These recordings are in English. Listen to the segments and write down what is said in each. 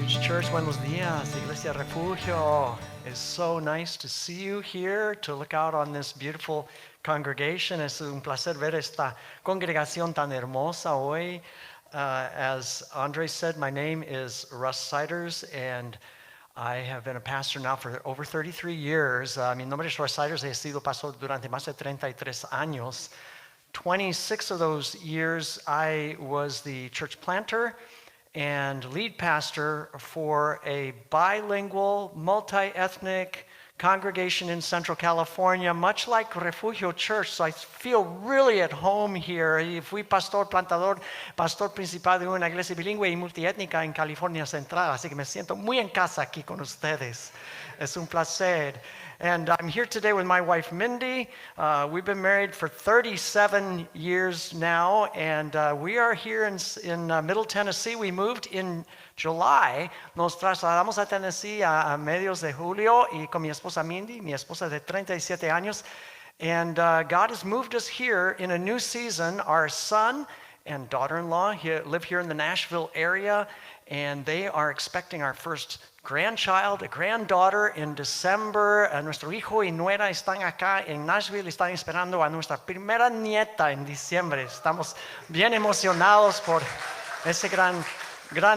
Refuge Church, buenos días, Iglesia Refugio. It's so nice to see you here, to look out on this beautiful congregation. Es un placer ver esta congregación tan hermosa hoy. As Andre said, my name is Russ Siders, and I have been a pastor now for over 33 years. Mi nombre es Russ Siders, he sido pastor durante más de 33 años. 26 of those years, I was the church planter and lead pastor for a bilingual, multi-ethnic congregation in Central California, much like Refugio Church. So I feel really at home here. Fui pastor plantador, pastor principal de una iglesia bilingüe y multiétnica en California Central, así que me siento muy en casa aquí con ustedes. Es un placer. And I'm here today with my wife, Mindy. We've been married for 37 years now, and we are here in Middle Tennessee. We moved in July. Nos trasladamos a Tennessee a medios de julio y con mi esposa Mindy, mi esposa de 37 años. And God has moved us here in a new season. Our son and daughter-in-law live here in the Nashville area, and they are expecting our first grandchild, a granddaughter in December. Nuestro hijo y nuera están acá en Nashville, están esperando a nuestra primera nieta en diciembre. Estamos bien emocionados por ese gran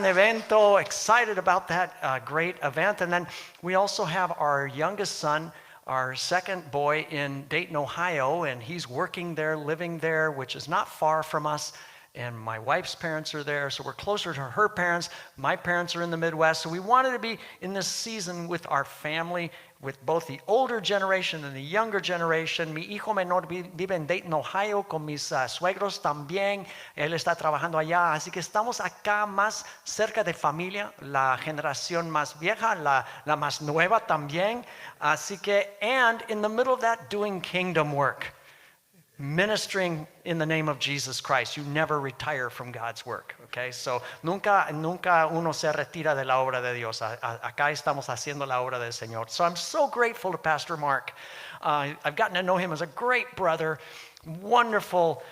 evento, excited about that great event. And then we also have our youngest son, our second boy, in Dayton, Ohio, and he's working there, living there, which is not far from us. And my wife's parents are there, so we're closer to her parents. My parents are in the Midwest, so we wanted to be in this season with our family, with both the older generation and the younger generation. Mi hijo menor vive en Dayton, Ohio, con mis suegros también. Él está trabajando allá, así que estamos acá más cerca de familia, la generación más vieja, la más nueva también. Así que, and in the middle of that, doing kingdom work. Ministering in the name of Jesus Christ. You never retire from God's work, okay? So nunca uno se retira de la obra de Dios. Acá estamos haciendo la obra del Señor. So I'm so grateful to Pastor Mark. I've gotten to know him as a great brother, wonderful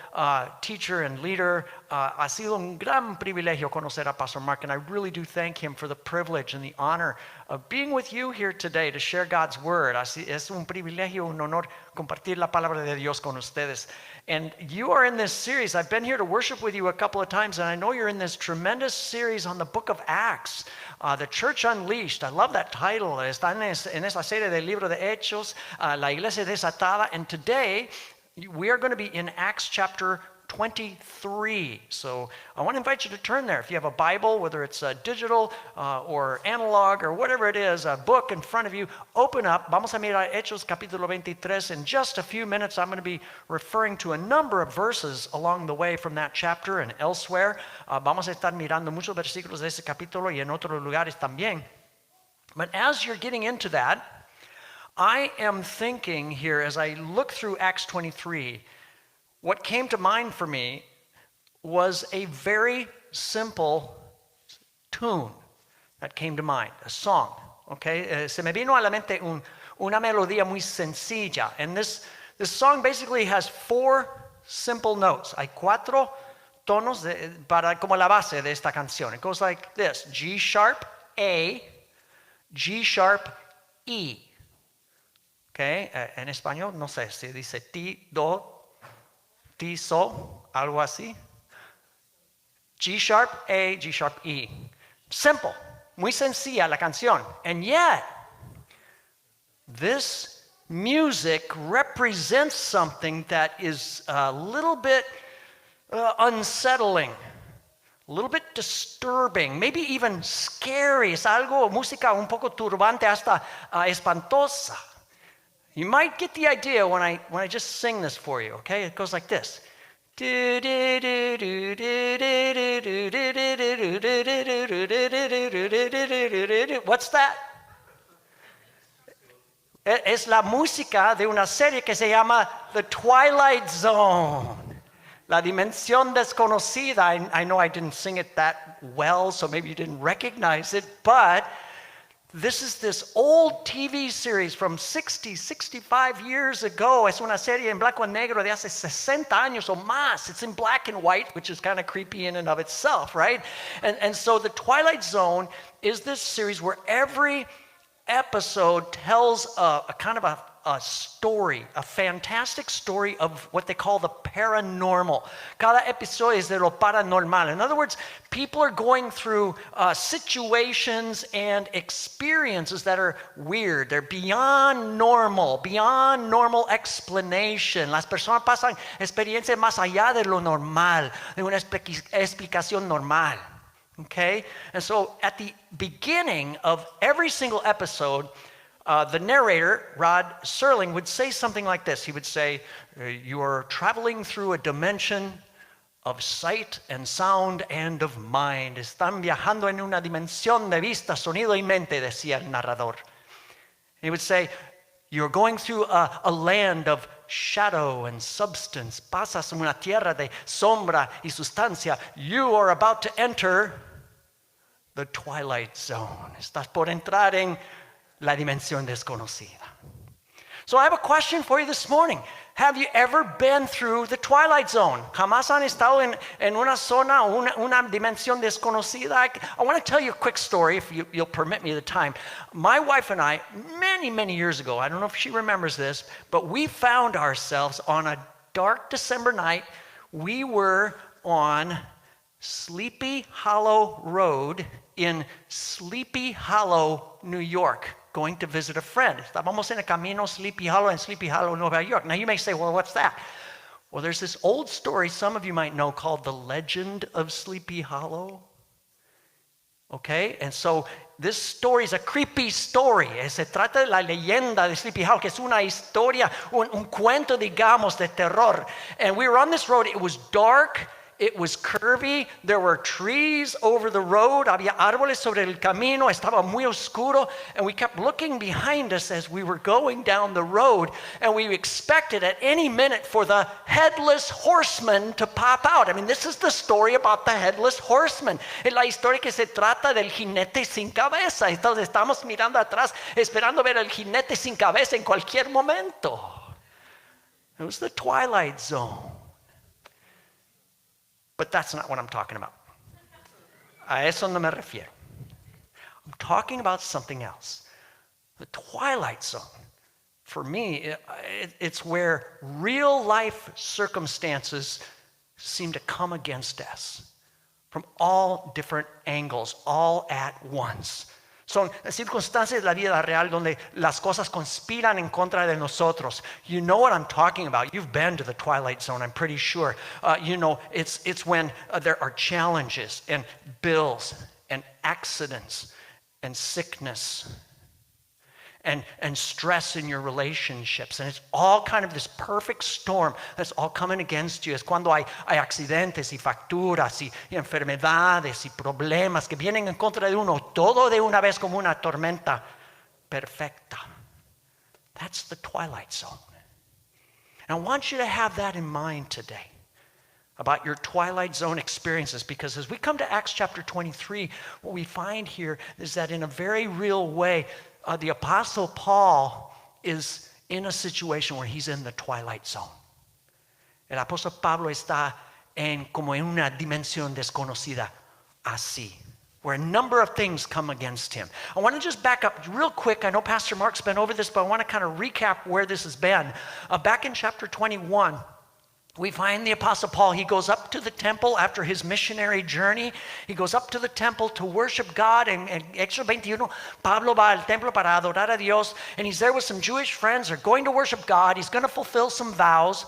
teacher and leader. Ha sido un gran privilegio conocer a Pastor Mark, and I really do thank him for the privilege and the honor of being with you here today to share God's word. Así es un privilegio, un honor compartir la palabra de Dios con ustedes. And you are in this series. I've been here to worship with you a couple of times, and I know you're in this tremendous series on the book of Acts, the Church Unleashed. I love that title. Está en esa serie del libro de Hechos, la iglesia desatada. And today, we are going to be in Acts chapter 23. So I want to invite you to turn there. If you have a Bible, whether it's digital or analog or whatever it is, a book in front of you, open up. Vamos a mirar Hechos capítulo 23. In just a few minutes, I'm going to be referring to a number of verses along the way from that chapter and elsewhere. Vamos a estar mirando muchos versículos de ese capítulo y en otros lugares también. But as you're getting into that, I am thinking here as I look through Acts 23, what came to mind for me was a very simple tune that came to mind, a song, okay? Se me vino a la mente una melodía muy sencilla. And this song basically has four simple notes. Hay cuatro tonos como la base de esta canción. It goes like this: G sharp, A, G sharp, E. Okay, en español, no sé si dice ti, do, ti, so, algo así. G sharp, A, G sharp, E. Simple, muy sencilla la canción. And yet, this music represents something that is a little bit unsettling, a little bit disturbing, maybe even scary. Es algo, música un poco turbante, hasta espantosa. You might get the idea when I just sing this for you, okay? It goes like this. What's that? Es la música de una serie que se llama The Twilight Zone. La dimensión desconocida. I know I didn't sing it that well, so maybe you didn't recognize it, but This is this old TV series from 65 years ago. Es una serie en blanco y negro de hace 60 años o más. It's in black and white, which is kind of creepy in and of itself, right? And so The Twilight Zone is this series where every episode tells a kind of a story, a fantastic story of what they call the paranormal. Cada episodio es de lo paranormal. In other words, people are going through situations and experiences that are weird. They're beyond normal explanation. Las personas pasan experiencias más allá de lo normal, de una explicación normal. Okay? And so at the beginning of every single episode, the narrator, Rod Serling, would say something like this. He would say, you are traveling through a dimension of sight and sound and of mind. Están viajando en una dimensión de vista, sonido y mente, decía el narrador. He would say, you're going through a land of shadow and substance. Pasas en una tierra de sombra y sustancia. You are about to enter the twilight zone. Estás por entrar en la dimensión desconocida. So I have a question for you this morning. Have you ever been through the twilight zone? ¿Jamás han estado en una zona, una dimensión desconocida? I want to tell you a quick story, if you'll permit me the time. My wife and I, many years ago, I don't know if she remembers this, but we found ourselves on a dark December night. We were on Sleepy Hollow Road in Sleepy Hollow, New York, going to visit a friend. Estábamos en el camino Sleepy Hollow in Sleepy Hollow, Nueva York. Now you may say, well, what's that? Well, there's this old story some of you might know called The Legend of Sleepy Hollow. Okay, and so this story is a creepy story. Se trata de la leyenda de Sleepy Hollow, que es una historia, un cuento, digamos, de terror. And we were on this road. It was dark. It was curvy. There were trees over the road. Había árboles sobre el camino. Estaba muy oscuro. And we kept looking behind us as we were going down the road. And we expected at any minute for the headless horseman to pop out. I mean, this is the story about the headless horseman. Es la historia que se trata del jinete sin cabeza. Entonces estamos mirando atrás, esperando ver al jinete sin cabeza en cualquier momento. It was the Twilight Zone. But that's not what I'm talking about. A eso no me refiero. I'm talking about something else. The Twilight Zone, for me, it's where real life circumstances seem to come against us from all different angles, all at once. Son circunstancias de la vida real donde las cosas conspiran en contra de nosotros. You know what I'm talking about. You've been to the Twilight Zone, I'm pretty sure. You know, it's when there are challenges and bills and accidents and sickness and stress in your relationships. And it's all kind of this perfect storm that's all coming against you. Es cuando hay accidentes y facturas y enfermedades y problemas que vienen en contra de uno, todo de una vez como una tormenta perfecta. That's the Twilight Zone. And I want you to have that in mind today about your Twilight Zone experiences, because as we come to Acts chapter 23, what we find here is that in a very real way, the Apostle Paul is in a situation where he's in the Twilight Zone. El Apóstol Pablo está como en una dimensión desconocida, así, where a number of things come against him. I want to just back up real quick. I know Pastor Mark's been over this, but I want to kind of recap where this has been. Back in chapter 21, we find the Apostle Paul. He goes up to the temple after his missionary journey. He goes up to the temple to worship God. And in Exodus 21, Pablo va al templo para adorar a Dios. And he's there with some Jewish friends. They're going to worship God. He's going to fulfill some vows.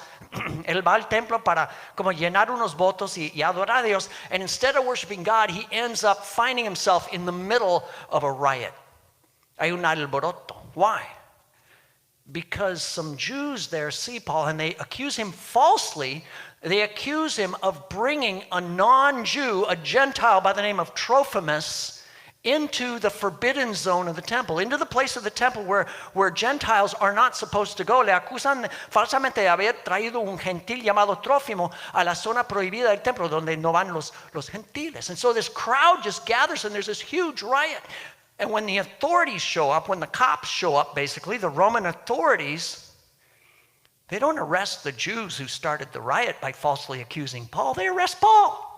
Él va al templo para como llenar unos votos y adorar a Dios. And instead of worshiping God, he ends up finding himself in the middle of a riot. Hay un alboroto. Why? Because some Jews there see Paul and they accuse him falsely. They accuse him of bringing a non-Jew, a Gentile by the name of Trophimus, into the forbidden zone of the temple, into the place of the temple where Gentiles are not supposed to go. Le acusan falsamente de haber traído un gentil llamado Trófimo a la zona prohibida del templo donde no van los gentiles. And so this crowd just gathers and there's this huge riot. And when the authorities show up, when the cops show up, basically, the Roman authorities, they don't arrest the Jews who started the riot by falsely accusing Paul. They arrest Paul.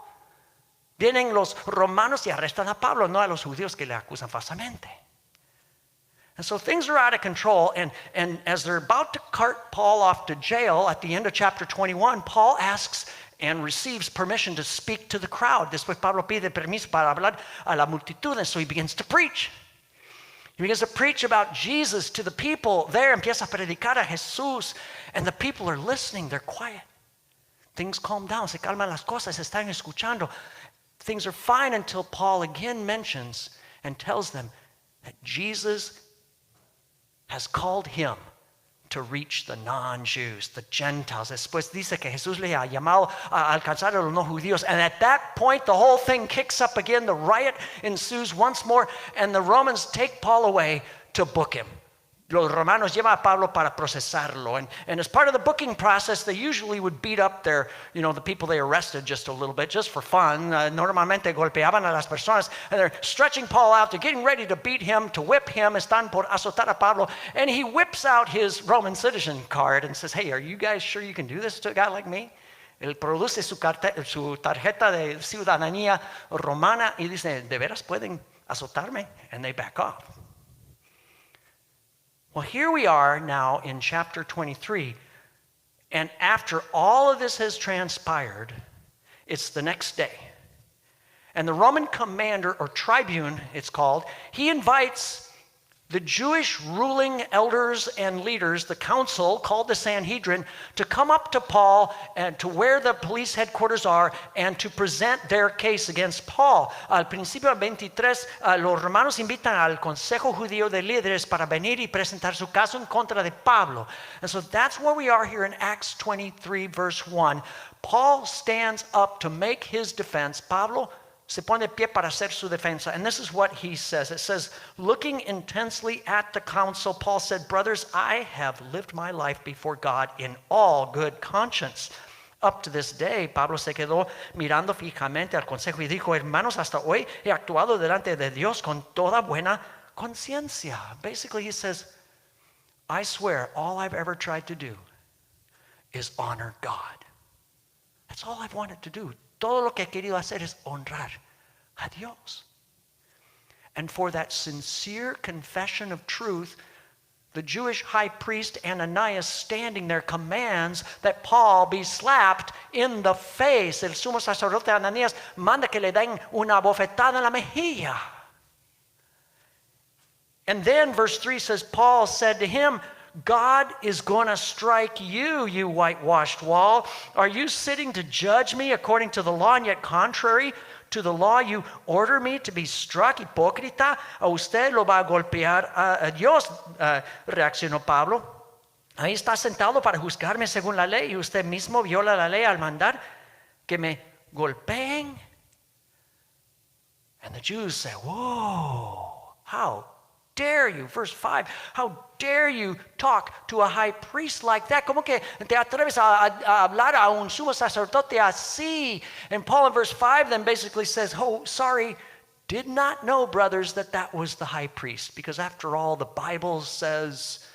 Vienen los romanos y arrestan a Pablo, no a los judíos que le acusan falsamente. And so things are out of control, and as they're about to cart Paul off to jail at the end of chapter 21, Paul asks and receives permission to speak to the crowd. Después Pablo pide permiso para hablar a la multitud, and so he begins to preach. He begins to preach about Jesus to the people there. Empieza a predicar a Jesús, and the people are listening. They're quiet. Things calm down. Se calman las cosas. Están escuchando. Things are fine until Paul again mentions and tells them that Jesus has called him to reach the non-Jews, the Gentiles. Después dice que Jesús le ha llamado a alcanzar a los no judíos. And at that point, the whole thing kicks up again. The riot ensues once more, and the Romans take Paul away to book him. Los romanos llevan a Pablo para procesarlo. And as part of the booking process, they usually would beat up the people they arrested just a little bit, just for fun. Normalmente golpeaban a las personas, and they're stretching Paul out. They're getting ready to beat him, to whip him. Están por azotar a Pablo. And he whips out his Roman citizen card and says, hey, are you guys sure you can do this to a guy like me? Él produce su tarjeta de ciudadanía romana y dice, ¿de veras pueden azotarme? And they back off. Well, here we are now in chapter 23, and after all of this has transpired, it's the next day. And the Roman commander, or tribune it's called, he invites the Jewish ruling elders and leaders, the council called the Sanhedrin, to come up to Paul and to where the police headquarters are and to present their case against Paul. Al principio 23, los romanos invitan al Consejo Judío de Líderes para venir y presentar su caso en contra de Pablo. And so that's where we are here in Acts 23, verse 1. Paul stands up to make his defense. Pablo se pone de pie para hacer su defensa. And this is what he says. It says, looking intensely at the council, Paul said, brothers, I have lived my life before God in all good conscience. Up to this day, Pablo se quedó mirando fijamente al consejo y dijo, hermanos, hasta hoy he actuado delante de Dios con toda buena conciencia. Basically, he says, I swear all I've ever tried to do is honor God. That's all I've wanted to do. Todo lo que he querido hacer es honrar a Dios. And for that sincere confession of truth, the Jewish high priest Ananias standing there commands that Paul be slapped in the face. El sumo sacerdote Ananías manda que le den una bofetada en la mejilla. And then verse 3 says, Paul said to him, God is going to strike you, you whitewashed wall. Are you sitting to judge me according to the law, and yet contrary to the law you order me to be struck? Hipócrita, a usted lo va a golpear a Dios, reaccionó Pablo. Ahí está sentado para juzgarme según la ley, y usted mismo viola la ley al mandar que me golpeen. And the Jews say, whoa, how dare you? Verse 5, how dare you talk to a high priest like that? ¿Cómo que te atreves a hablar a un sumo sacerdote así? And Paul in verse 5 then basically says, oh, sorry, did not know, brothers, that was the high priest. Because after all, the Bible says,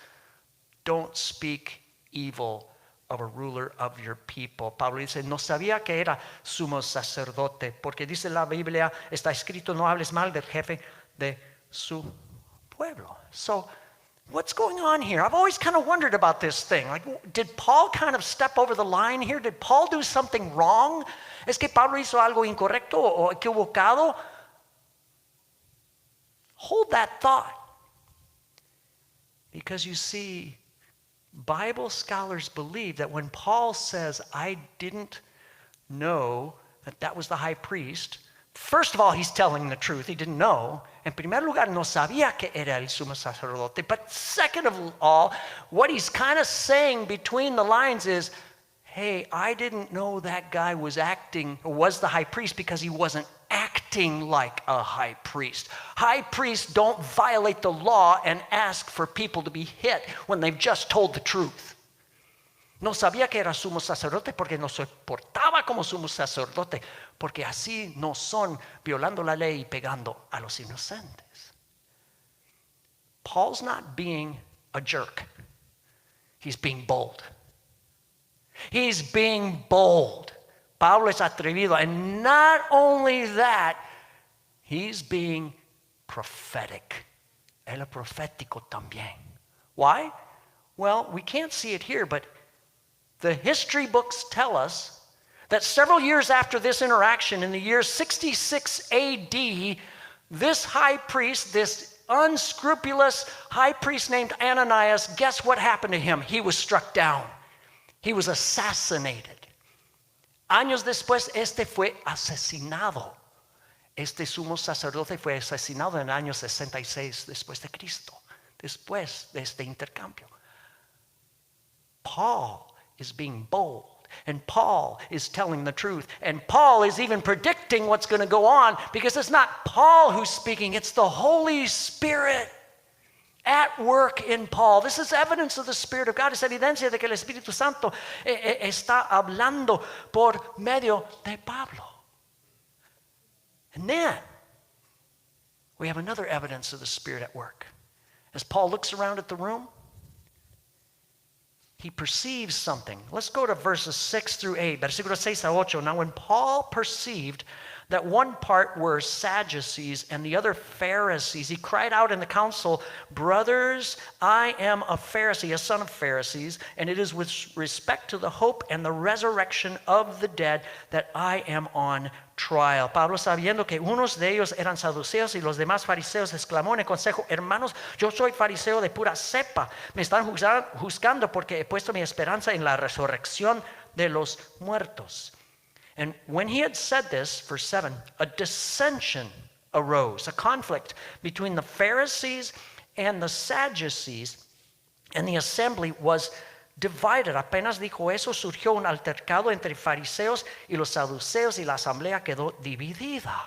don't speak evil of a ruler of your people. Pablo dice, no sabía que era sumo sacerdote, porque dice la Biblia, está escrito, no hables mal del jefe de su pueblo. So what's going on here? I've always kind of wondered about this thing. Like, did Paul kind of step over the line here? Did Paul do something wrong? ¿Es que Pablo hizo algo incorrecto o equivocado? Hold that thought. Because you see, Bible scholars believe that when Paul says, I didn't know that was the high priest, first of all, he's telling the truth. He didn't know. En primer lugar, no sabía que era el sumo sacerdote. But second of all, what he's kind of saying between the lines is, hey, I didn't know that guy was the high priest because he wasn't acting like a high priest. High priests don't violate the law and ask for people to be hit when they've just told the truth. No sabía que era sumo sacerdote porque no se portaba como sumo sacerdote, porque así no son violando la ley y pegando a los inocentes. Paul's not being a jerk. He's being bold. He's being bold. Pablo es atrevido. And not only that, he's being prophetic. El profético también. Why? Well, we can't see it here, but the history books tell us that several years after this interaction, in the year 66 AD, this high priest, this unscrupulous high priest named Ananias, guess what happened to him? He was struck down. He was assassinated. Años después, este fue asesinado. Este sumo sacerdote fue asesinado en el año 66 después de Cristo, después de este intercambio. Paul is being bold. And Paul is telling the truth. And Paul is even predicting what's going to go on, because it's not Paul who's speaking, it's the Holy Spirit at work in Paul. This is evidence of the Spirit of God. Es evidencia de que el Espíritu Santo está hablando por medio de Pablo. And then we have another evidence of the Spirit at work. As Paul looks around at the room, he perceives something. Let's go to verses 6 through 8. Versículos 6 a 8. Now when Paul perceived that one part were Sadducees and the other Pharisees, he cried out in the council, "Brothers, I am a Pharisee, a son of Pharisees, and it is with respect to the hope and the resurrection of the dead that I am on trial." Pablo, sabiendo que unos de ellos eran saduceos y los demás fariseos, exclamó en el consejo: "Hermanos, yo soy fariseo de pura cepa. Me están juzgando porque he puesto mi esperanza en la resurrección de los muertos." And when he had said this, verse 7, a dissension arose, a conflict between the Pharisees and the Sadducees, and the assembly was divided. Apenas dijo eso, surgió un altercado entre fariseos y los saduceos, y la asamblea quedó dividida.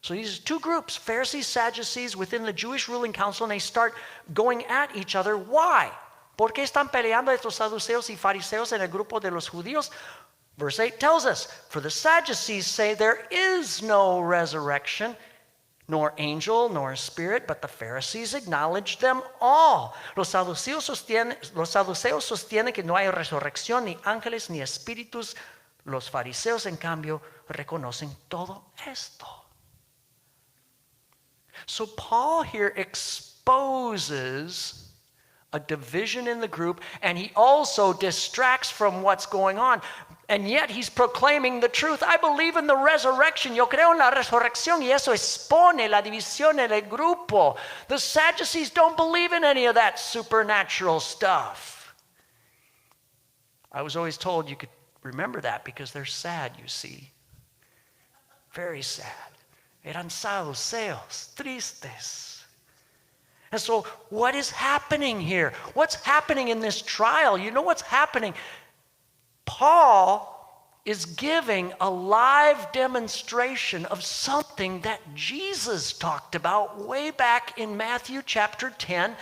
So these two groups, Pharisees, Sadducees, within the Jewish ruling council, and they start going at each other. Why? ¿Por qué están peleando estos saduceos y fariseos en el grupo de los judíos? Verse 8 tells us, for the Sadducees say there is no resurrection, nor angel, nor spirit, but the Pharisees acknowledge them all. Los saduceos sostienen que no hay resurrección, ni ángeles, ni espíritus. Los fariseos, en cambio, reconocen todo esto. So Paul here exposes a division in the group, and he also distracts from what's going on. And yet he's proclaiming the truth. I believe in the resurrection. Yo creo en la resurrección, y eso expone la división en el grupo. The Sadducees don't believe in any of that supernatural stuff. I was always told you could remember that because they're sad, you see. Very sad. Eran saduceos, tristes. And so what is happening here? What's happening in this trial? You know what's happening? Paul is giving a live demonstration of something that Jesus talked about way back in Matthew chapter 10,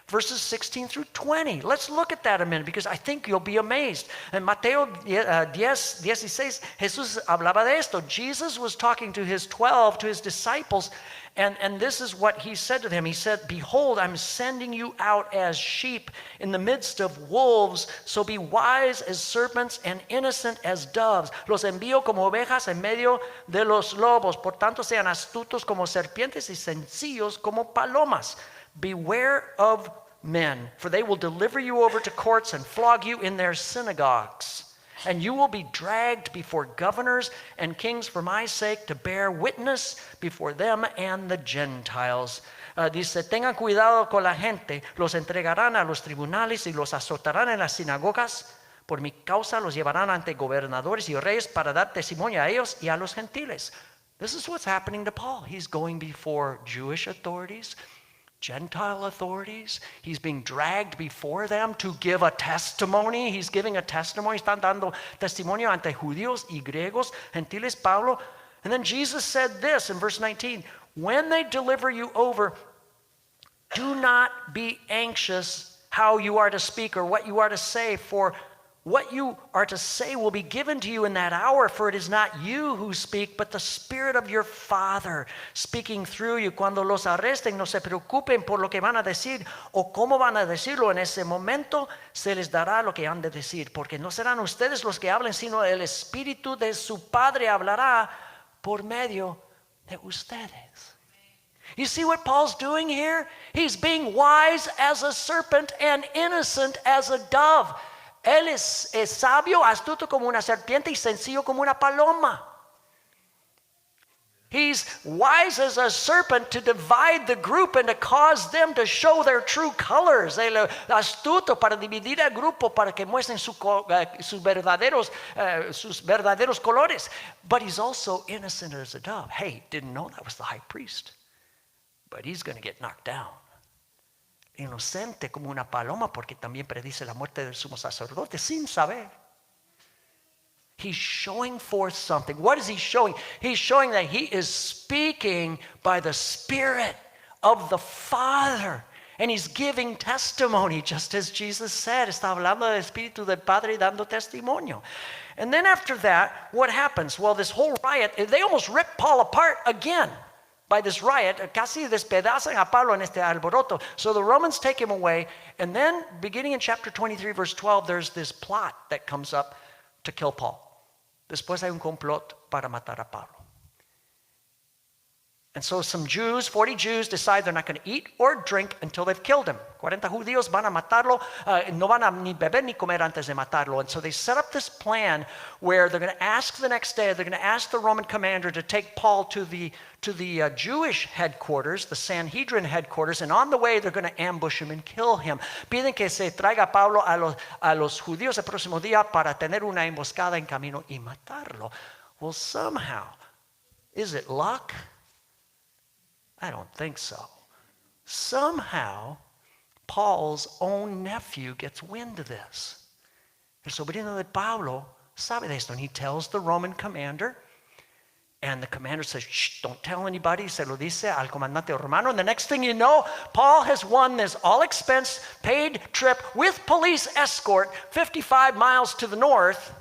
verses 16 through 20. Let's look at that a minute, because I think you'll be amazed. In Mateo 10:16, Jesús hablaba de esto. Jesus was talking to his 12, to his disciples, and this is what he said to them. He said, "Behold, I'm sending you out as sheep in the midst of wolves, so be wise as serpents and innocent as doves. Los envío como ovejas en medio de los lobos. Por tanto, sean astutos como serpientes y sencillos como palomas. Beware of men, for they will deliver you over to courts and flog you in their synagogues. And you will be dragged before governors and kings for my sake, to bear witness before them and the Gentiles." Dice, tengan cuidado con la gente, los entregarán a los tribunales y los azotarán en las sinagogas. Por mi causa los llevarán ante gobernadores y reyes para dar testimonio a ellos y a los gentiles. This is what's happening to Paul. He's going before Jewish authorities, Gentile authorities. He's being dragged before them to give a testimony. He's giving a testimony. Están dando testimonio ante judíos y griegos, gentiles, Pablo. And then Jesus said this in verse 19, when they deliver you over, do not be anxious how you are to speak or what you are to say, for what you are to say will be given to you in that hour, for it is not you who speak, but the Spirit of your Father speaking through you. Cuando los arresten, no se preocupen por lo que van a decir o cómo van a decirlo. En ese momento se les dará lo que han de decir, porque no serán ustedes los que hablen, sino el Espíritu de su Padre hablará por medio de ustedes. You see what Paul's doing here? He's being wise as a serpent and innocent as a dove. Él es sabio, astuto como una serpiente y sencillo como una paloma. He's wise as a serpent to divide the group and to cause them to show their true colors. Él astuto para dividir al grupo para que muestren sus verdaderos colores. But he's also innocent as a dove. Hey, didn't know that was the high priest. But he's going to get knocked down. Inocente como una paloma, porque también predice la muerte del sumo sacerdote sin saber. He's showing forth something. What is he showing? He's showing that he is speaking by the Spirit of the Father. And he's giving testimony, just as Jesus said. Está hablando del Espíritu del Padre y dando testimonio. And then after that, what happens? Well, this whole riot, they almost ripped Paul apart again. By this riot, casi despedazan a Pablo en este alboroto. So the Romans take him away. And then, beginning in chapter 23, verse 12, there's this plot that comes up to kill Paul. Después hay un complot para matar a Pablo. And so some Jews, 40 Jews, decide they're not going to eat or drink until they've killed him. 40 judíos van a matarlo, no van a ni beber ni comer antes de matarlo. And so they set up this plan where they're going to ask the next day, they're going to ask the Roman commander to take Paul to the Jewish headquarters, the Sanhedrin headquarters, and on the way they're going to ambush him and kill him. Piden que se traiga a Pablo a los judíos el próximo día para tener una emboscada en camino y matarlo. Well, somehow, is it luck? I don't think so. Somehow, Paul's own nephew gets wind of this. El sobrino de Pablo sabe de esto, and he tells the Roman commander, and the commander says, shh, don't tell anybody. Se lo dice al comandante romano. And the next thing you know, Paul has won this all-expense paid trip with police escort 55 miles to the north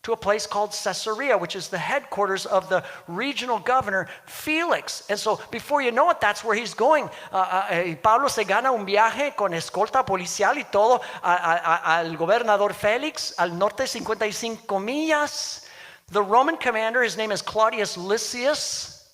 to a place called Caesarea, which is the headquarters of the regional governor, Felix. And so before you know it, that's where he's going. Pablo se gana un viaje con escolta policial y todo al gobernador Félix, al norte 55 millas. The Roman commander, his name is Claudius Lysias,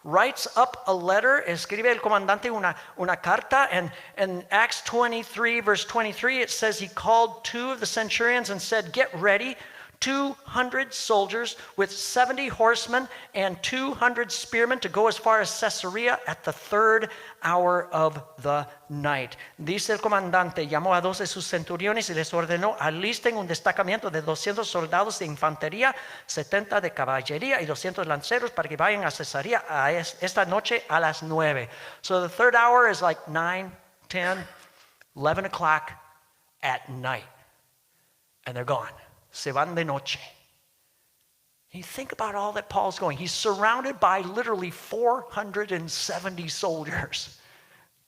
writes up a letter, escribe el comandante una carta, and in Acts 23, verse 23, it says he called 2 of the centurions and said, get ready, 200 soldiers with 70 horsemen and 200 spearmen to go as far as Caesarea at the 3rd hour of the night. Dice el comandante, llamó a 2 de sus centuriones y les ordenó, alisten un destacamento de 200 soldados de infantería, 70 de caballería y 200 lanceros para que vayan a Cesarea esta noche a las 9. So the 3rd hour is like 9, 10, 11 o'clock at night. And they're gone. Se van de noche. You think about all that Paul's going. He's surrounded by literally 470 soldiers.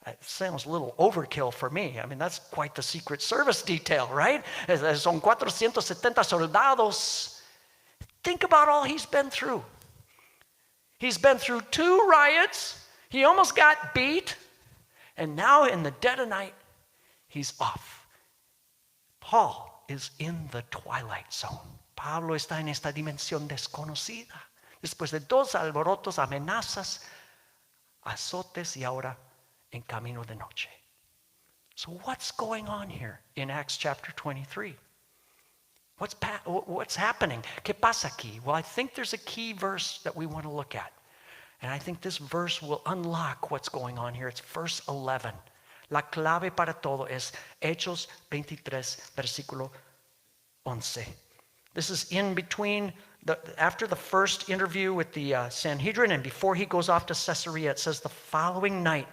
That sounds a little overkill for me. I mean, that's quite the Secret Service detail, right? Son 470 soldados. Think about all he's been through. He's been through 2 riots. He almost got beat. And now in the dead of night, he's off. Paul is in the twilight zone. Pablo está en esta dimensión desconocida. Después de 2 alborotos, amenazas, azotes y ahora en camino de noche. So what's going on here in Acts chapter 23? What's happening? ¿Qué pasa aquí? Well, I think there's a key verse that we want to look at. And I think this verse will unlock what's going on here. It's verse 11. La clave para todo es Hechos 23, versículo 11. This is in between, after the first interview with the Sanhedrin and before he goes off to Caesarea. It says, the following night,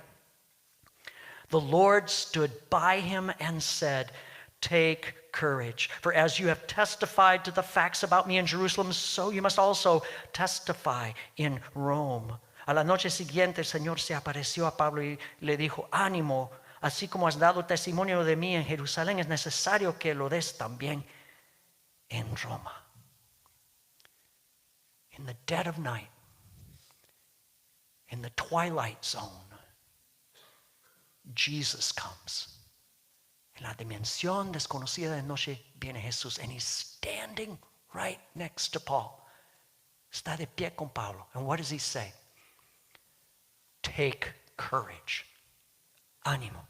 the Lord stood by him and said, take courage, for as you have testified to the facts about me in Jerusalem, so you must also testify in Rome. A la noche siguiente el Señor se apareció a Pablo y le dijo, ánimo, así como has dado testimonio de mí en Jerusalén, es necesario que lo des también en Roma. In the dead of night, in the twilight zone, Jesus comes. En la dimensión desconocida de noche viene Jesús, and he's standing right next to Paul. Está de pie con Pablo. And what does he say? Take courage. Ánimo.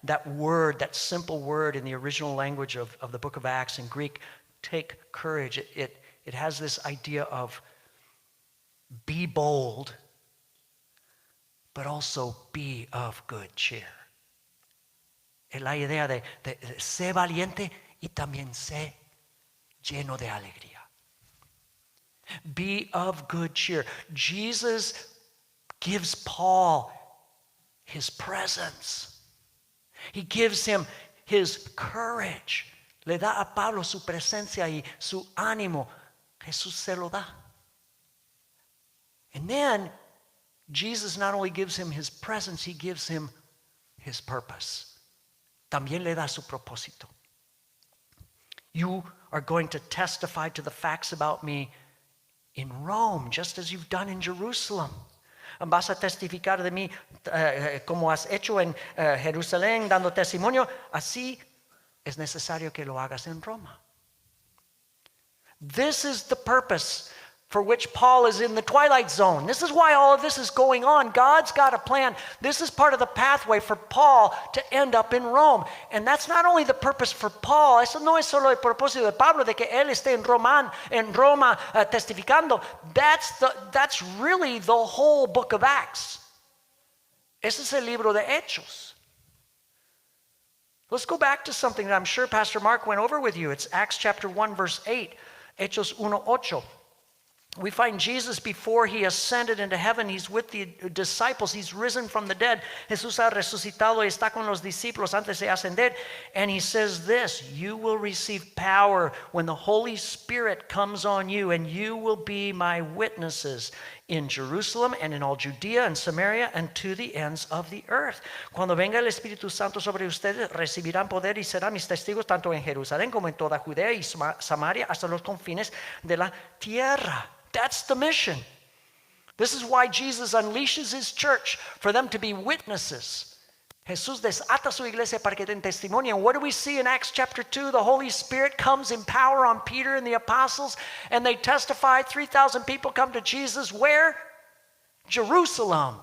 That word, that simple word in the original language of the book of Acts in Greek, take courage. It has this idea of be bold, but also be of good cheer. Es la idea de sé valiente y también sé lleno de alegría. Be of good cheer. Jesus gives Paul his presence. He gives him his courage. Le da a Pablo su presencia y su ánimo. Jesús se lo da. And then Jesus not only gives him his presence, he gives him his purpose. También le da su propósito. You are going to testify to the facts about me in Rome, just as you've done in Jerusalem. Vas a testificar de mí como has hecho en Jerusalén, dando testimonio. Así es necesario que lo hagas en Roma. This is the purpose for which Paul is in the twilight zone. This is why all of this is going on. God's got a plan. This is part of the pathway for Paul to end up in Rome. And that's not only the purpose for Paul. Eso no es solo el propósito de Pablo de que él esté en Roma testificando. That's really the whole book of Acts. Ese es el libro de Hechos. Let's go back to something that I'm sure Pastor Mark went over with you. It's Acts chapter 1 verse 8. Hechos 1:8. We find Jesus before he ascended into heaven. He's with the disciples. He's risen from the dead. Jesús ha resucitado y está con los discípulos antes de ascender. And he says this, you will receive power when the Holy Spirit comes on you, and you will be my witnesses in Jerusalem and in all Judea and Samaria and to the ends of the earth. Cuando venga el Espíritu Santo sobre ustedes, recibirán poder y serán mis testigos tanto en Jerusalén como en toda Judea y Samaria hasta los confines de la tierra. That's the mission. This is why Jesus unleashes his church, for them to be witnesses. Jesús desata su iglesia para que den testimonio. And what do we see in Acts chapter 2? The Holy Spirit comes in power on Peter and the apostles, and they testify. 3,000 people come to Jesus. Where? Jerusalem.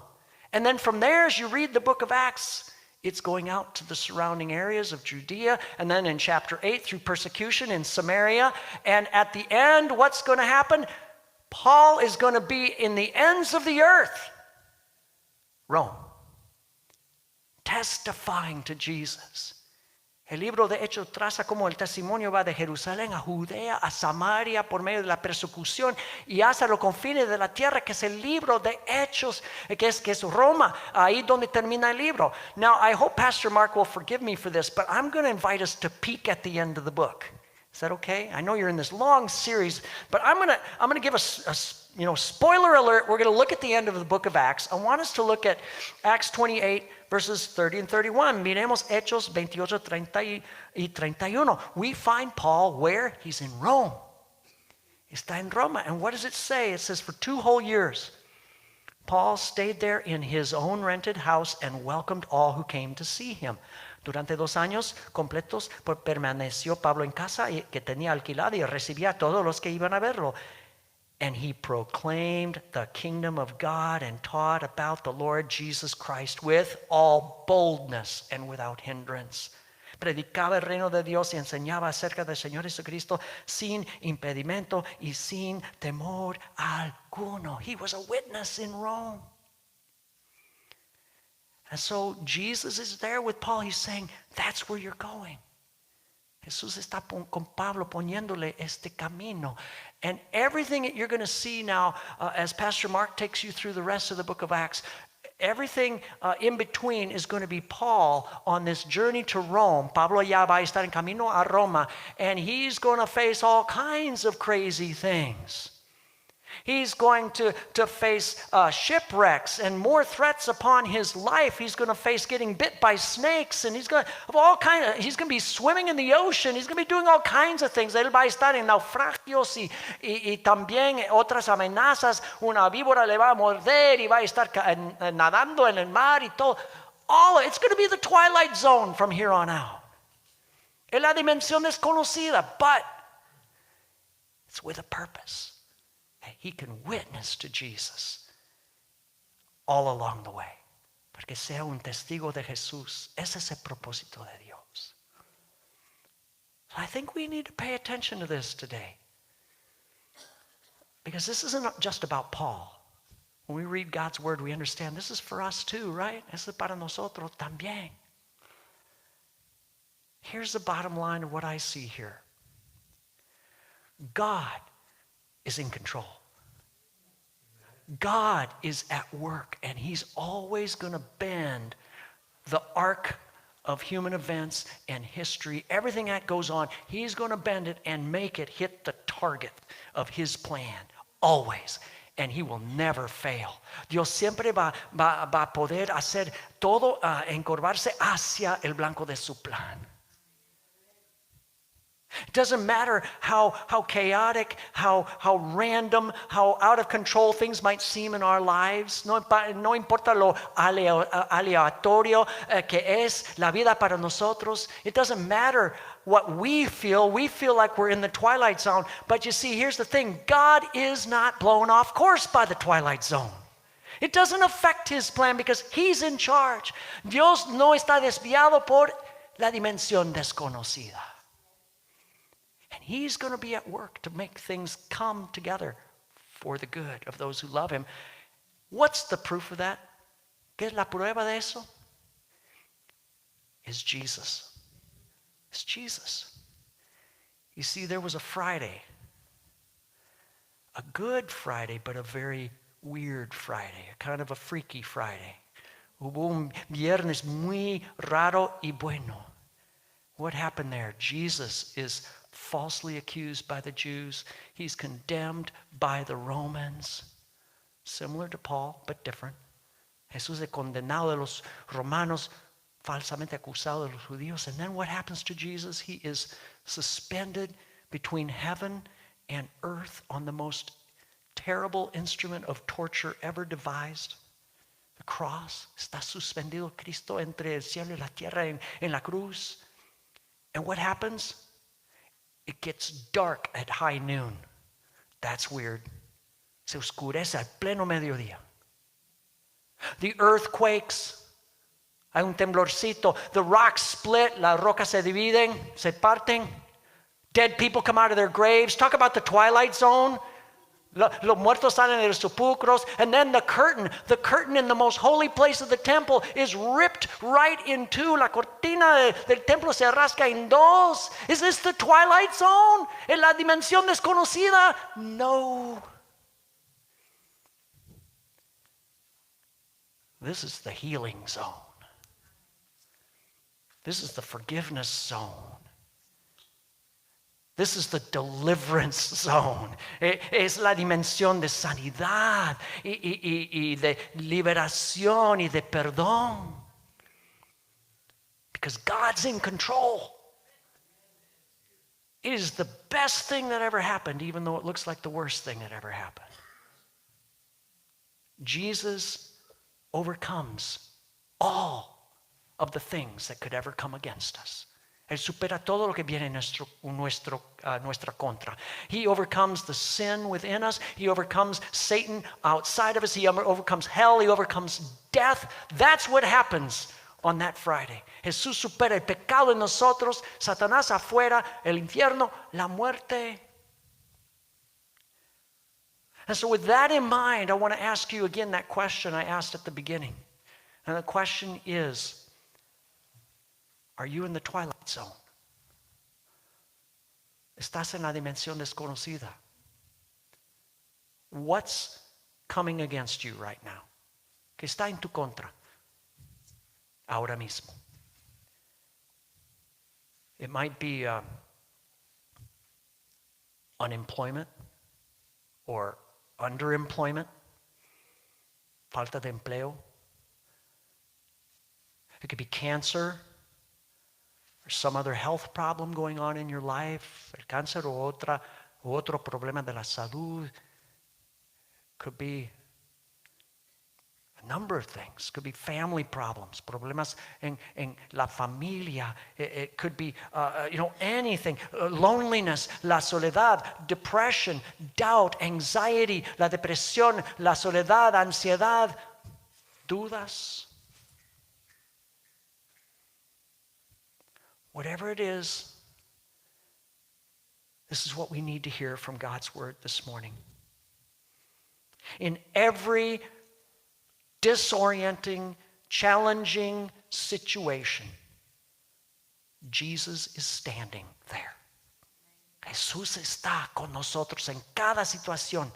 And then from there, as you read the book of Acts, it's going out to the surrounding areas of Judea, and then in chapter 8 through persecution in Samaria. And at the end, what's going to happen? Paul is going to be in the ends of the earth, Rome, testifying to Jesus. El libro de Hechos traza como el testimonio va de Jerusalén a Judea, a Samaria por medio de la persecución y hasta los confines de la tierra, que es el libro de Hechos, que es Roma, ahí donde termina el libro. Now, I hope Pastor Mark will forgive me for this, but I'm going to invite us to peek at the end of the book. Is that okay? I know you're in this long series, but I'm gonna give us spoiler alert. We're going to look at the end of the book of Acts. I want us to look at Acts 28 verses 30 and 31. Miremos Hechos 28, 30 y 31. We find Paul where? He's in Rome. Está en Roma. And what does it say? It says for 2 whole years, Paul stayed there in his own rented house and welcomed all who came to see him. Durante 2 años completos permaneció Pablo en casa que tenía alquilada y recibía a todos los que iban a verlo. And he proclaimed the kingdom of God and taught about the Lord Jesus Christ with all boldness and without hindrance. Predicaba el reino de Dios y enseñaba acerca del Señor Jesucristo sin impedimento y sin temor alguno. He was a witness in Rome. And so Jesus is there with Paul. He's saying, that's where you're going. Jesús está con Pablo poniéndole este camino. And everything that you're going to see now, as Pastor Mark takes you through the rest of the book of Acts, everything in between is going to be Paul on this journey to Rome. Pablo ya va a estar en camino a Roma, and he's going to face all kinds of crazy things. He's going to face shipwrecks and more threats upon his life. He's going to face getting bit by snakes, and he's going to be swimming in the ocean. He's going to be doing all kinds of things. Él va a estar en naufragios y también otras amenazas. Una víbora le va a morder y va a estar nadando en el mar y todo. It's going to be the twilight zone from here on out. Es la dimensión desconocida, but it's with a purpose. He can witness to Jesus all along the way. Porque sea un testigo de Jesús. Ese es el propósito de Dios. So I think we need to pay attention to this today. Because this isn't just about Paul. When we read God's word, we understand this is for us too, right? Eso es para nosotros también. Here's the bottom line of what I see here. God is in control. God is at work, and he's always going to bend the arc of human events and history. Everything that goes on, he's going to bend it and make it hit the target of his plan, always. And he will never fail. Dios siempre va a poder hacer todo, encorvarse hacia el blanco de su plan. It doesn't matter how chaotic, how random, how out of control things might seem in our lives. No importa lo aleatorio que es la vida para nosotros. It doesn't matter what we feel. We feel like we're in the twilight zone. But you see, here's the thing. God is not blown off course by the twilight zone. It doesn't affect his plan because he's in charge. Dios no está desviado por la dimensión desconocida. And he's going to be at work to make things come together for the good of those who love him. What's the proof of that? ¿Qué es la prueba de eso? Is Jesus. It's Jesus. You see, there was a Friday, a good Friday, but a very weird Friday, a kind of a freaky Friday. Hubo un viernes muy raro y bueno. What happened there? Jesus is falsely accused by the Jews. He's condemned by the Romans. Similar to Paul, but different. Jesús es condenado de los romanos, falsamente acusado de los judíos. And then what happens to Jesus? He is suspended between heaven and earth on the most terrible instrument of torture ever devised. The cross. Está suspendido Cristo entre el cielo y la tierra en la cruz. And what happens? It gets dark at high noon. That's weird. Se oscurece al pleno mediodía. The earth quakes. Hay un temblorcito. The rocks split. Las rocas se dividen, se parten. Dead people come out of their graves. Talk about the twilight zone. Los muertos salen de los sepulcros. And then the curtain in the most holy place of the temple is ripped right in two. La cortina del templo se rasca en dos. Is this the twilight zone? ¿En la dimensión desconocida? No. This is the healing zone. This is the forgiveness zone. This is the deliverance zone. Es la dimensión de sanidad y de liberación y de perdón. Because God's in control. It is the best thing that ever happened, even though it looks like the worst thing that ever happened. Jesus overcomes all of the things that could ever come against us. Él supera todo lo que viene en nuestra contra. He overcomes the sin within us. He overcomes Satan outside of us. He overcomes hell. He overcomes death. That's what happens on that Friday. Jesús supera el pecado en nosotros, Satanás afuera, el infierno, la muerte. And so with that in mind, I want to ask you again that question I asked at the beginning. And the question is, are you in the twilight zone? ¿Estás en la dimensión desconocida? What's coming against you right now? ¿Qué está en tu contra ahora mismo? It might be unemployment or underemployment, falta de empleo. It could be cancer or some other health problem going on in your life, el cáncer o otro problema de la salud. Could be a number of things. Could be family problems, problemas en la familia. It could be, anything. Loneliness, la soledad, depression, doubt, anxiety, la depresión, la soledad, ansiedad, dudas. Whatever it is, this is what we need to hear from God's word this morning. In every disorienting, challenging situation, Jesus is standing there. Jesús está con nosotros en cada situación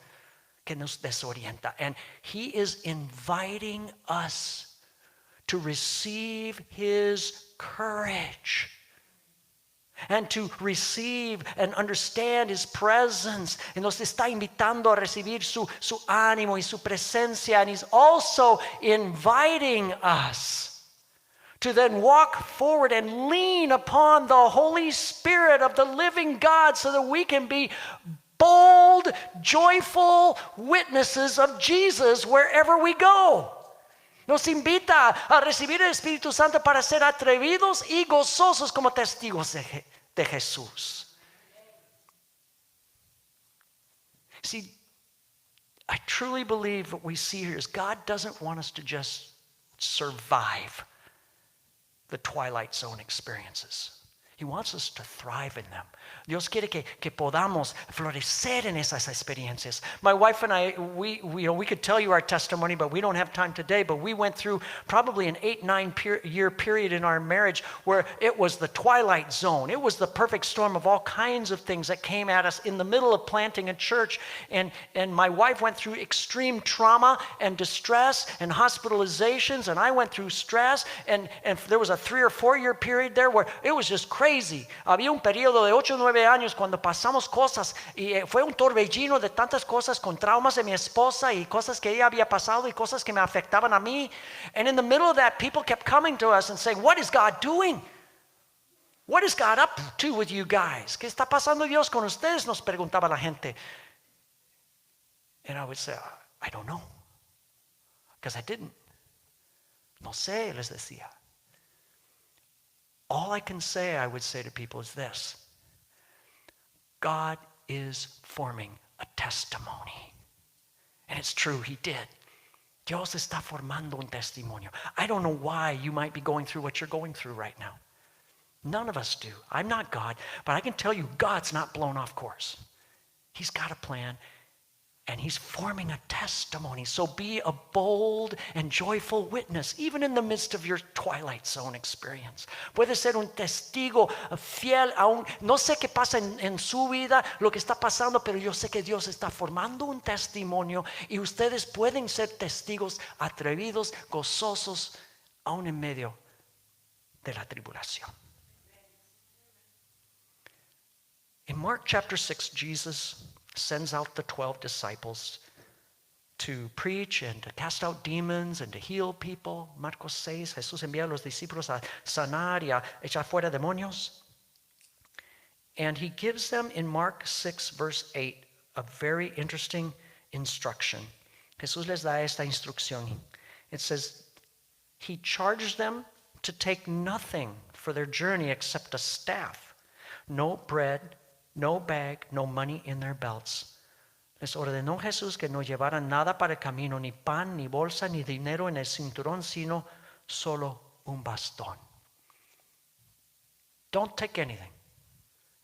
que nos desorienta. And He is inviting us to receive His courage and to receive and understand His presence. Y nos está invitando a recibir su ánimo y su presencia. And He's also inviting us to then walk forward and lean upon the Holy Spirit of the living God so that we can be bold, joyful witnesses of Jesus wherever we go. Nos invita a recibir el Espíritu Santo para ser atrevidos y gozosos como testigos de Jesús. See, I truly believe what we see here is God doesn't want us to just survive the Twilight Zone experiences. He wants us to thrive in them. Dios quiere que podamos florecer en esas experiencias. My wife and I, we could tell you our testimony, but we don't have time today. But we went through probably an 8-9 year period in our marriage where it was the twilight zone. It was the perfect storm of all kinds of things that came at us in the middle of planting a church. And my wife went through extreme trauma and distress and hospitalizations, and I went through stress. And there was a 3 or 4 year period there where it was just crazy. Había un periodo de 8 o 9 años cuando pasamos cosas y fue un torbellino de tantas cosas con traumas de mi esposa y cosas que ella había pasado y cosas que me afectaban a mí. And in the middle of that, people kept coming to us and saying, "What is God doing? What is God up to with you guys? ¿Qué está pasando Dios con ustedes?" Nos preguntaba la gente. And I would say, "I don't know." Because I didn't. No sé, les decía. All I can say, I would say to people, is this. God is forming a testimony. And it's true, He did. Dios está formando un testimonio. I don't know why you might be going through what you're going through right now. None of us do. I'm not God, but I can tell you God's not blown off course. He's got a plan, and He's forming a testimony. So be a bold and joyful witness, even in the midst of your Twilight Zone experience. Puede ser un testigo fiel, aún no sé qué pasa en su vida, lo que está pasando, pero yo sé que Dios está formando un testimonio y ustedes pueden ser testigos atrevidos, gozosos, aún en medio de la tribulación. In Mark chapter 6, Jesus sends out the 12 disciples to preach and to cast out demons and to heal people. Marcos 6, Jesús envía a los discípulos a sanar y a echar fuera demonios. And He gives them in Mark 6 verse 8 a very interesting instruction. Jesús les da esta instrucción. It says, He charged them to take nothing for their journey except a staff, no bread, no bag, no money in their belts. Les ordenó Jesús que no llevaran nada para el camino, ni pan, ni bolsa, ni dinero en el cinturón, sino solo un bastón. Don't take anything.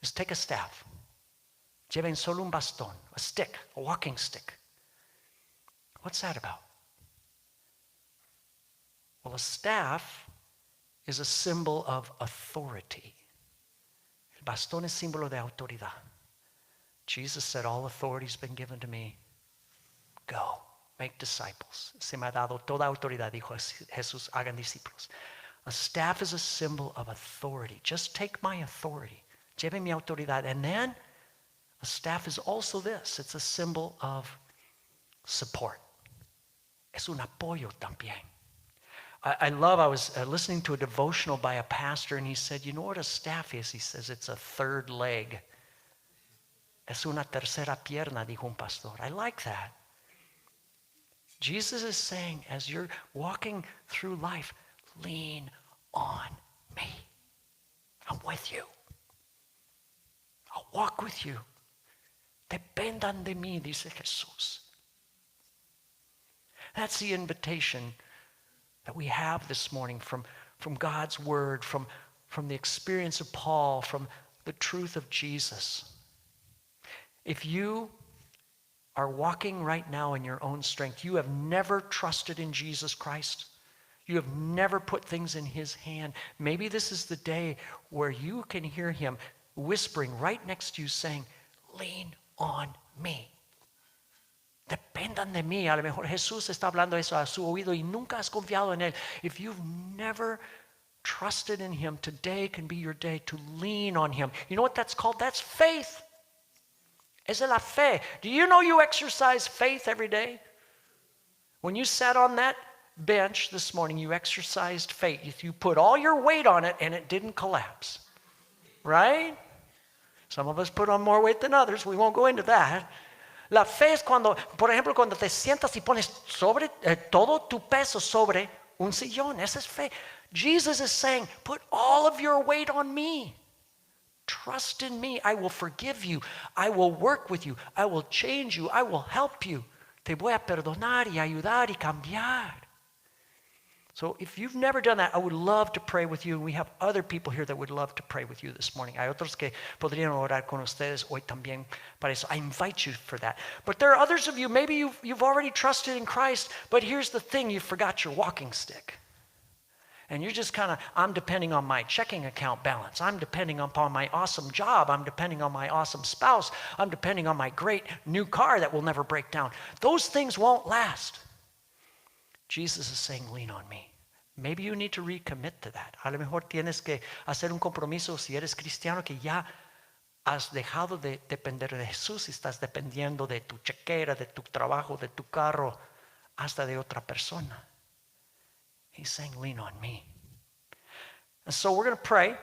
Just take a staff. Lleven solo un bastón, a stick, a walking stick. What's that about? Well, a staff is a symbol of authority. Bastón es símbolo de autoridad. Jesus said, all authority has been given to me. Go, make disciples. Se me ha dado toda autoridad, dijo Jesús, hagan discípulos. A staff is a symbol of authority. Just take my authority. Lleve mi autoridad. And then a staff is also this. It's a symbol of support. Es un apoyo también. I was listening to a devotional by a pastor, and he said, you know what a staff is? He says it's a third leg. Es una tercera pierna, dijo un pastor. I like that. Jesus is saying, as you're walking through life, lean on me. I'm with you. I'll walk with you. Dependan de mí, dice Jesús. That's the invitation that we have this morning from God's word, from the experience of Paul, from the truth of Jesus. If you are walking right now in your own strength, you have never trusted in Jesus Christ, you have never put things in his hand, maybe this is the day where you can hear him whispering right next to you saying, lean on me. Dependan de mí. A lo mejor Jesús está hablando eso a su oído y nunca has confiado en él. If you've never trusted in him, today can be your day to lean on him. You know what that's called? That's faith. Esa es la fe. Do you know you exercise faith every day? When you sat on that bench this morning, you exercised faith. You put all your weight on it and it didn't collapse. Right? Some of us put on more weight than others. We won't go into that. La fe es cuando, por ejemplo, cuando te sientas y pones sobre todo tu peso sobre un sillón. Esa es fe. Jesus is saying, put all of your weight on me. Trust in me. I will forgive you. I will work with you. I will change you. I will help you. Te voy a perdonar y ayudar y cambiar. So if you've never done that, I would love to pray with you. We have other people here that would love to pray with you this morning. Hay otros que podrían orar con ustedes hoy también para eso. I invite you for that. But there are others of you, maybe you've already trusted in Christ, but here's the thing, you forgot your walking stick. And you're just kind of, I'm depending on my checking account balance. I'm depending upon my awesome job. I'm depending on my awesome spouse. I'm depending on my great new car that will never break down. Those things won't last. Jesus is saying, lean on me. Maybe you need to recommit to that. A lo mejor tienes que hacer un compromiso si eres cristiano que ya has dejado de depender de Jesús y estás dependiendo de tu chequera, de tu trabajo, de tu carro, hasta de otra persona. He's saying, lean on me. And so we're going to pray,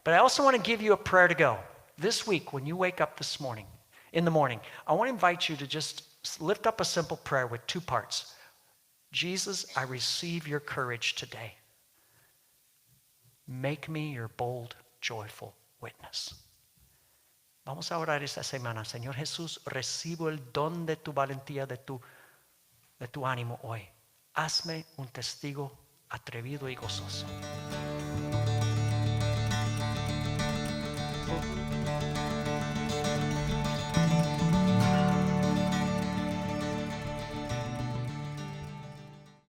but I also want to give you a prayer to go. This week, when you wake up this morning, in the morning, I want to invite you to just lift up a simple prayer with two parts. Jesus, I receive your courage today. Make me your bold, joyful witness. Vamos a orar esta semana. Señor Jesús, recibo el don de tu valentía, de tu ánimo hoy. Hazme un testigo atrevido y gozoso.